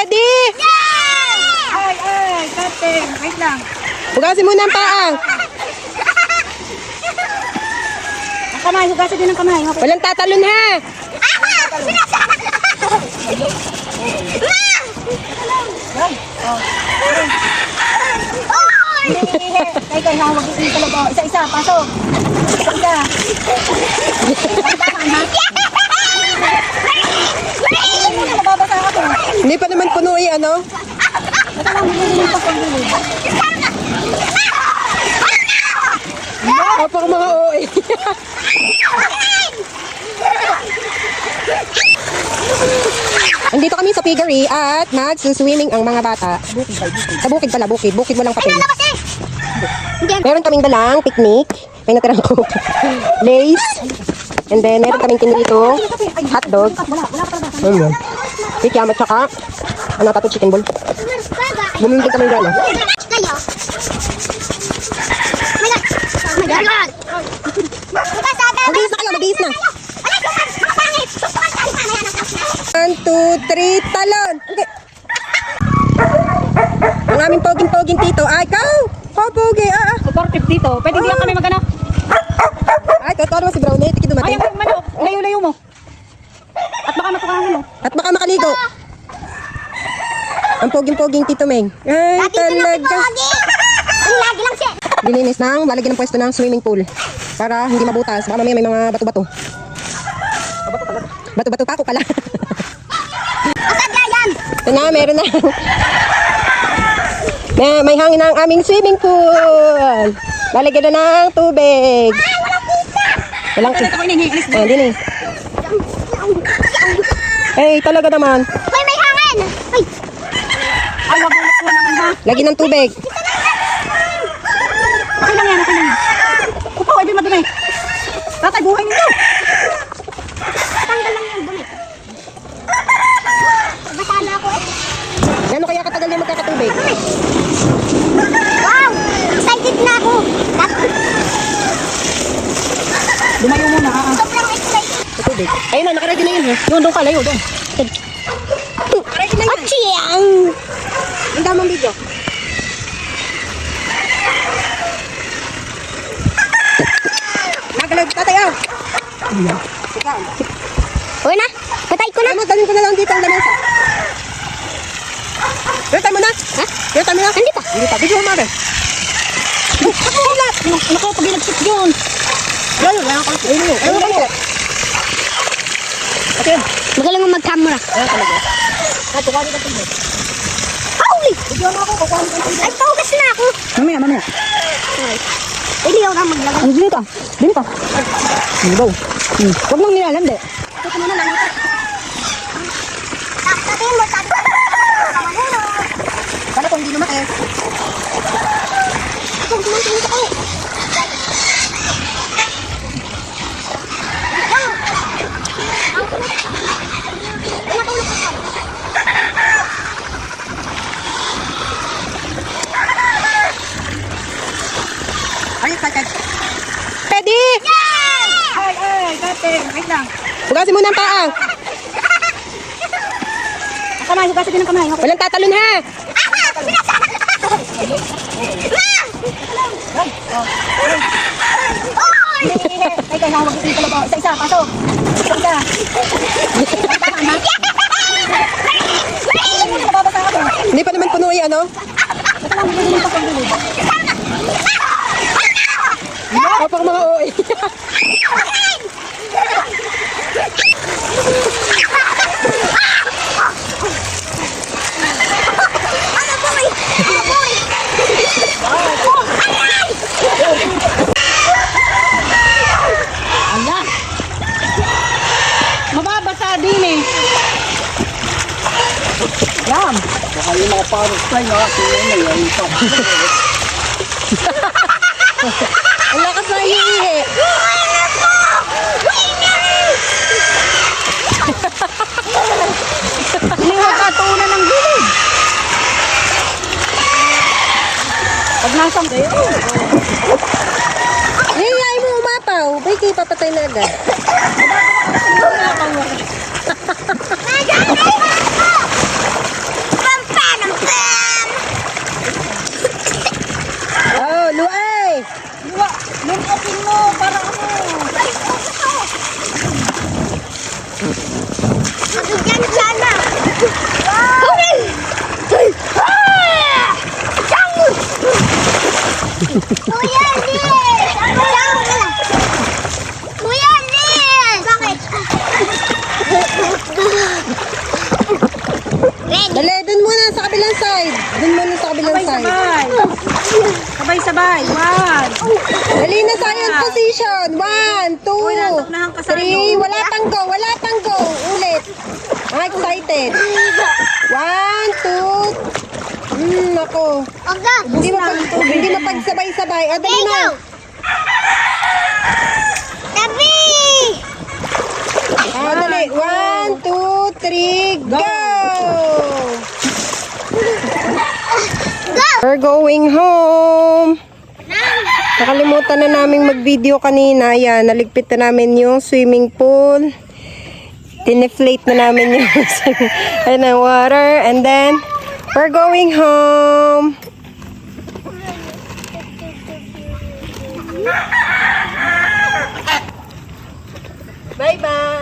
Ready? Ay, kating. Wait lang. Hugasin muna ang paa. Ang kamay, hugasin din ang kamay. Okay. Walang tatalon ha. Kay, hawag ito talaga. Isa-isa, pasok. Isa-isa. Nababasa ako. Hindi pa naman puno eh, ano? Basta lang, hindi pa kong gulid. Kapag mga OA. Andito kami sa piggery at nagsuswimming ang mga bata. Sa bukid pala, bukid. Bukid walang papel. Meron kaming dalang picnic. May natirang coke. Lace. And then, meron kaming kinrito. Hotdog. Kikiam at saka ano tato chicken ball. Bumili kami gano'n. Kayo. Oh my God. Mag-iis na kayo, mag-iis na. 1, 2, 3, talon! Okay. Ang aming poging-poging tito. Ay, ikaw! Pogi! Supportive dito. Pwede diyan kami mag-ano. Ay, totoo si Brownie. Tiki Ay, dumating. ang manok. Layo-layo mo. At baka matukangan mo. At baka makaligo. Ang poging-poging tito Meng. Ay, talaga. Ang lagi lang siya. Dininis ng, lalagyan ng pwesto ng swimming pool. Para hindi mabutas. Baka mamaya may mga bato-bato. Bato-bato pa ako pala. Asad na yan. Ito na, meron na. May hangin na ang aming swimming pool. Lalagyan na ng tubig. Walang kita. Ako inahihilis. Oh, din eh. Eh, talaga naman. Hoy, may hangin. Hoy. Ay, wag mo na naman ha. Lagi ng tubig. Okay lang yan, okay lang yan. Kupo, ay di madumi. Tatay, buhay ninyo. Tanggal lang yung bumit. Basa na ako eh. Gano'n kaya katagal yung magkakatubig? Wow! Excited na ako. Lumayo muna ha. Sobrang excited. Sa tubig. Ayun na, nakaready na yun. Yun, doon ka, layo, doon. Nakaready na yun. Achiyang! Ang damang video. Nagalag, tatay ah. Uy na, patay ko na. Ano, dalhin ko na lang dito ang lamesa. Pero mo na. Ha? Pero mo na. Hindi pa. Hindi pa. Video mo mare. Naku, pag ilagsit yun. Ayun, wala akong. Ayun, ayun. Okay. Magaling mo mag-camera. Ayun talaga. Tukuha dito tubig. Holy! Video mo ako, kukuha dito tubig. Ay, focus na ako. Mamaya, mamaya. Hindi ako na maglagay. Ano dito? Dito. Go. Huwag mong nilalandi. Ito muna lang ito. Tatiin mo, tatiin. Paano kung hindi lumaki? Ito, tumangin ako. Are you excited? Ready? Ay, kating. Wait lang. Hugasin muna ang paa. Ang kamay, hugasin din ang kamay. Okay. Walang tatalon ha. Kay, hawag ito talaga. Isa-isa, pasok. Isa-isa. Nababasa ako. Hindi pa naman puno eh, ano? Basta lang, hindi pa kong gulid. Kapag mga OA. Ala. Mababasa din eh. Yan. Baka yung mga parang tayo na kasi yun na yan. Ang lakas na hihihi. Hindi mo katuunan ng gilid. Pag nasang kayo. Hihihain mo umapaw. Baki, papatay na agad. Kuya Liz! Kuya Liz! Bakit? Red. Dali, dun muna sa kabilang side. Dun muna sa kabilang side. Sabay-sabay. Sabay-sabay. One. Dali na science position. 1, 2, Uy, nataknahan ka sa 3. ano. Wala tanggo, wala tanggo. Ulit. I'm excited. 1, 2. Ako. Oga. Hindi mapagsabay-sabay. O, dali na. Tabi! Ah, dali. 1, 2, 3, go! We're going home. Nakalimutan na naming mag-video kanina. Ayan, naligpit na namin yung swimming pool. Tineflate na namin yung and then water. And then, we're going home. Bye-bye.